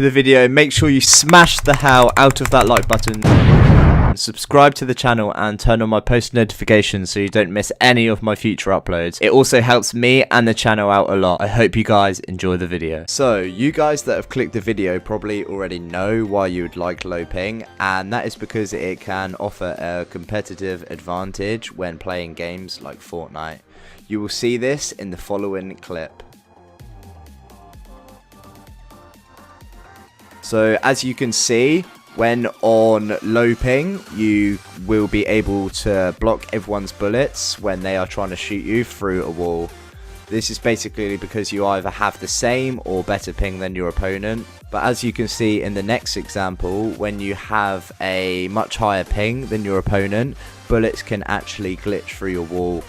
the video, make sure you smash the hell out of that like button, subscribe to the channel and turn on my post notifications so you don't miss any of my future uploads. It also helps me and the channel out a lot. I hope you guys enjoy the video. So you guys that have clicked the video probably already know why you would like low ping, and that is because it can offer a competitive advantage when playing games like Fortnite. You will see this in the following clip. So as you can see, when on low ping, you will be able to block everyone's bullets when they are trying to shoot you through a wall. This is basically because you either have the same or better ping than your opponent. But as you can see in the next example, when you have a much higher ping than your opponent, bullets can actually glitch through your wall.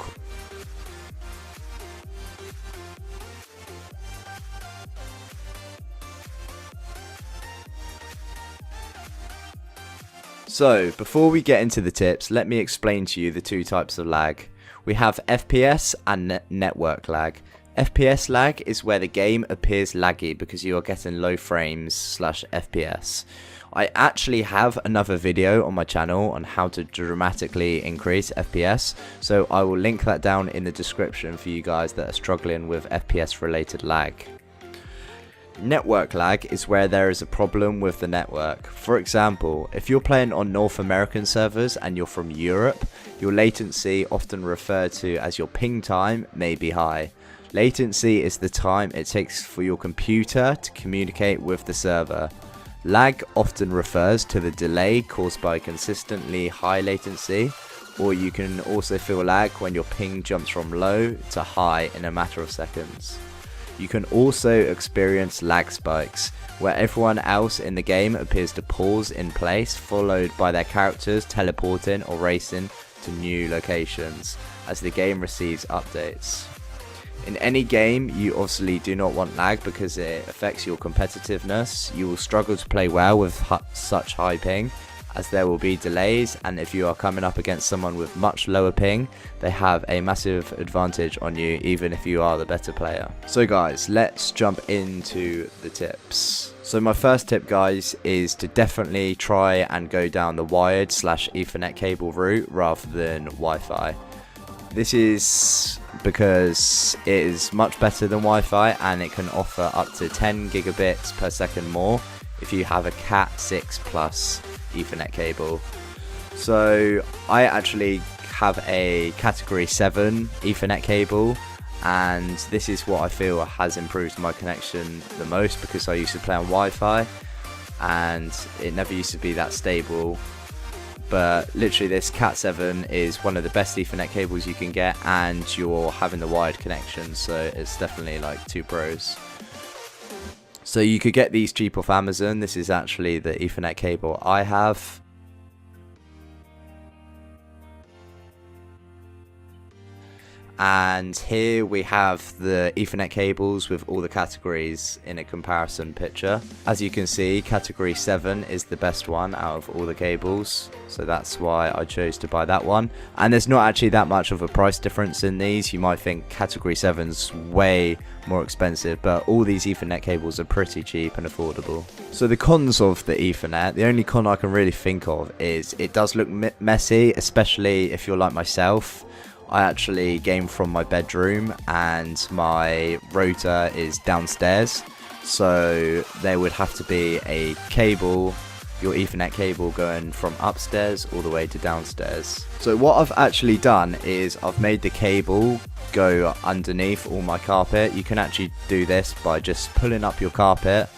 So, before we get into the tips, let me explain to you the two types of lag. We have FPS and network lag. FPS lag is where the game appears laggy because you are getting low frames / FPS. I actually have another video on my channel on how to dramatically increase FPS, so I will link that down in the description for you guys that are struggling with FPS related lag. Network lag is where there is a problem with the network. For example, if you're playing on North American servers and you're from Europe, your latency, often referred to as your ping time, may be high. Latency is the time it takes for your computer to communicate with the server. Lag often refers to the delay caused by consistently high latency, or you can also feel lag when your ping jumps from low to high in a matter of seconds. You can also experience lag spikes, where everyone else in the game appears to pause in place, followed by their characters teleporting or racing to new locations as the game receives updates. In any game, you obviously do not want lag because it affects your competitiveness. You will struggle to play well with such high ping, as there will be delays, and if you are coming up against someone with much lower ping, they have a massive advantage on you even if you are the better player. So guys, let's jump into the tips. So my first tip guys is to definitely try and go down the wired / Ethernet cable route rather than Wi-Fi. This is because it is much better than Wi-Fi and it can offer up to 10 gigabits per second more if you have a Cat 6 Plus Ethernet cable. So I actually have a category 7 Ethernet cable, and this is what I feel has improved my connection the most because I used to play on Wi-Fi and it never used to be that stable. But literally this Cat 7 is one of the best Ethernet cables you can get, and you're having the wired connection, so it's definitely like 2 pros. So you could get these cheap off Amazon. This is actually the Ethernet cable I have. And here we have the Ethernet cables with all the categories in a comparison picture. As you can see, category 7 is the best one out of all the cables, so that's why I chose to buy that one. And there's not actually that much of a price difference in these. You might think category 7's way more expensive, but all these Ethernet cables are pretty cheap and affordable. So the cons of the Ethernet, the only con I can really think of is it does look messy, especially if you're like myself. I actually game from my bedroom and my router is downstairs, so there would have to be a cable, your Ethernet cable, going from upstairs all the way to downstairs. So what I've actually done is I've made the cable go underneath all my carpet. You can actually do this by just pulling up your carpet.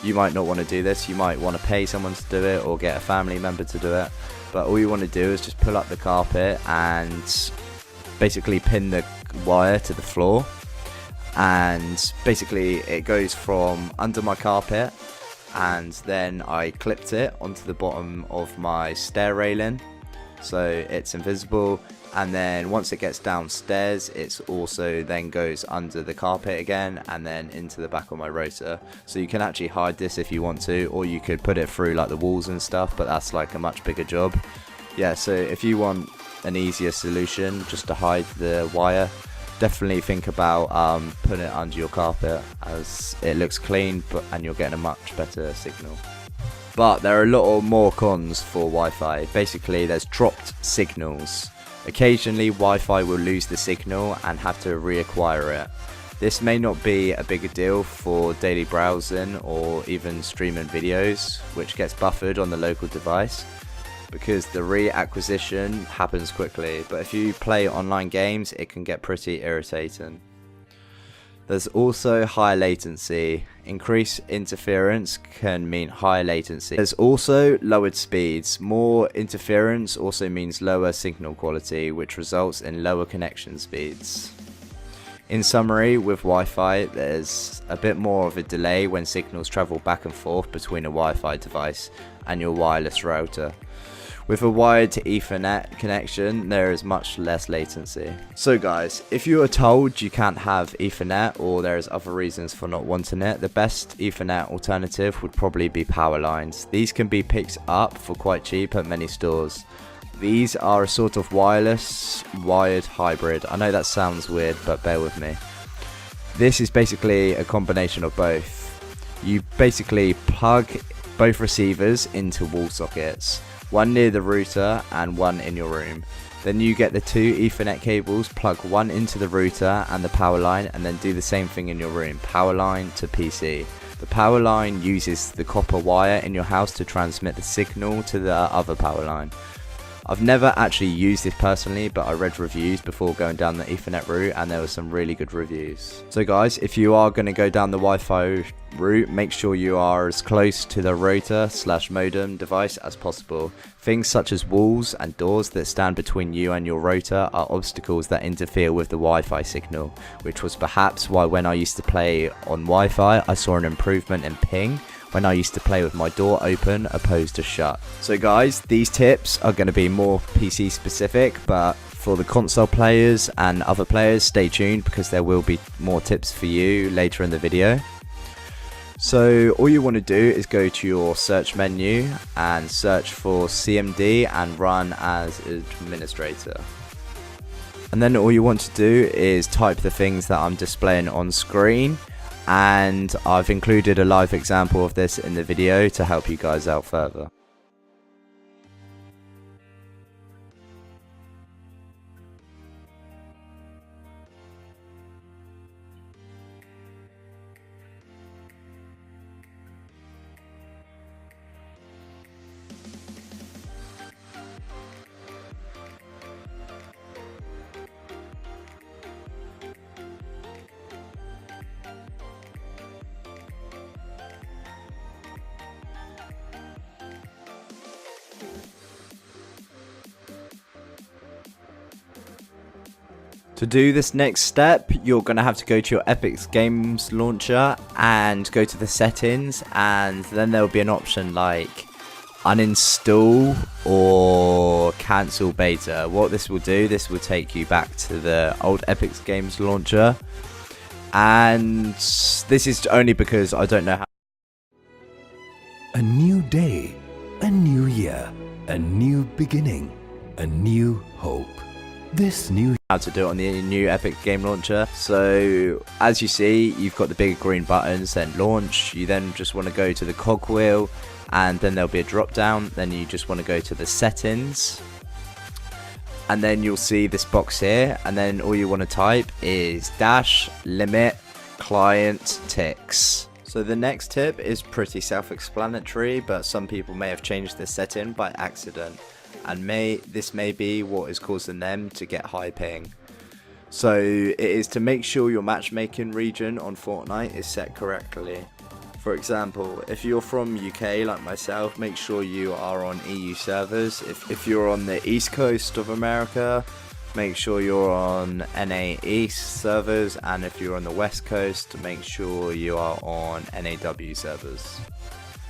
You might not want to do this, you might want to pay someone to do it or get a family member to do it, but all you want to do is just pull up the carpet and basically pin the wire to the floor, and basically it goes from under my carpet, and then I clipped it onto the bottom of my stair railing so it's invisible, and then once it gets downstairs it's also then goes under the carpet again and then into the back of my router. So you can actually hide this if you want to, or you could put it through like the walls and stuff, but that's like a much bigger job. Yeah, so if you want an easier solution just to hide the wire, definitely think about putting it under your carpet, as it looks clean and you're getting a much better signal. But there are a lot more cons for Wi-Fi. Basically, there's dropped signals. Occasionally Wi-Fi will lose the signal and have to reacquire it. This may not be a big deal for daily browsing or even streaming videos, which gets buffered on the local device, because the reacquisition happens quickly, but if you play online games it can get pretty irritating. There's also high latency. Increased interference can mean high latency. There's also lowered speeds. More interference also means lower signal quality, which results in lower connection speeds. In summary, with Wi-Fi, there's a bit more of a delay when signals travel back and forth between a Wi-Fi device and your wireless router. With a wired to Ethernet connection, there is much less latency. So guys, if you are told you can't have Ethernet or there is other reasons for not wanting it, the best Ethernet alternative would probably be power lines. These can be picked up for quite cheap at many stores. These are a sort of wireless, wired hybrid. I know that sounds weird, but bear with me. This is basically a combination of both. You basically plug both receivers into wall sockets, one near the router and one in your room. Then you get the two Ethernet cables, plug one into the router and the power line, and then do the same thing in your room, power line to PC. The power line uses the copper wire in your house to transmit the signal to the other power line. I've never actually used this personally, but I read reviews before going down the Ethernet route and there were some really good reviews. So guys, if you are going to go down the Wi-Fi route, make sure you are as close to the router/modem device as possible. Things such as walls and doors that stand between you and your router are obstacles that interfere with the Wi-Fi signal, which was perhaps why when I used to play on Wi-Fi I saw an improvement in ping when I used to play with my door open opposed to shut. So guys, these tips are going to be more PC specific, but for the console players and other players, stay tuned because there will be more tips for you later in the video. So all you want to do is go to your search menu and search for CMD and run as administrator. And then all you want to do is type the things that I'm displaying on screen, and I've included a live example of this in the video to help you guys out further. To do this next step, you're going to have to go to your Epic Games launcher and go to the settings, and then there will be an option like uninstall or cancel beta. What this will do, this will take you back to the old Epic Games launcher, and this is only because I don't know how. A new day, a new year, a new beginning, a new hope. This new how to do it on the new Epic Game Launcher. So as you see, you've got the big green buttons, then launch. You then just want to go to the cogwheel, and then there'll be a drop down. Then you just want to go to the settings, and then you'll see this box here, and then all you want to type is --limit client ticks. So the next tip is pretty self-explanatory, but some people may have changed this setting by accident, and this may be what is causing them to get high ping. So it is to make sure your matchmaking region on Fortnite is set correctly. For example, if you're from UK like myself, make sure you are on EU servers. If you're on the East Coast of America, make sure you're on NA East servers, and if you're on the West Coast, make sure you are on NAW servers.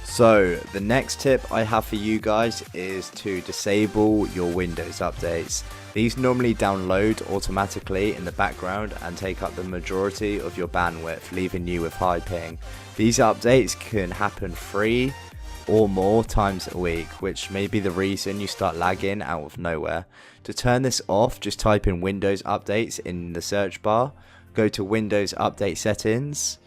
So the next tip I have for you guys is to disable your Windows updates. These normally download automatically in the background and take up the majority of your bandwidth, leaving you with high ping. These updates can happen free or more times a week, which may be the reason you start lagging out of nowhere. To turn this off, just type in Windows Updates in the search bar, go to Windows Update Settings,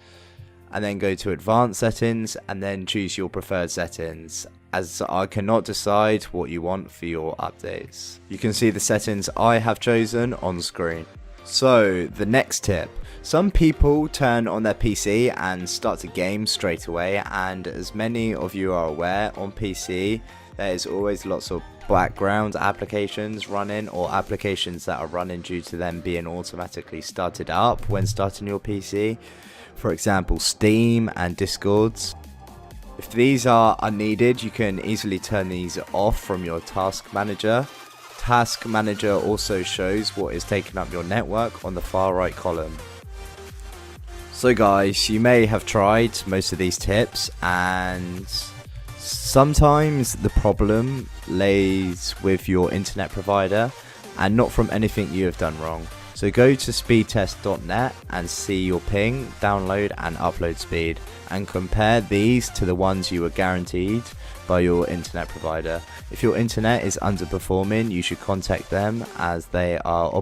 and then go to Advanced Settings, and then choose your preferred settings, as I cannot decide what you want for your updates. You can see the settings I have chosen on screen. So the next tip, some people turn on their PC and start to game straight away, and as many of you are aware, on PC there is always lots of background applications running, or applications that are running due to them being automatically started up when starting your PC. For example, Steam and Discords. If these are unneeded, you can easily turn these off from your task manager. Task manager also shows what is taking up your network on the far right column. So guys, you may have tried most of these tips, and sometimes the problem lays with your internet provider and not from anything you have done wrong. So go to speedtest.net and see your ping, download and upload speed, and compare these to the ones you were guaranteed by your internet provider. If your internet is underperforming, you should contact them, as they are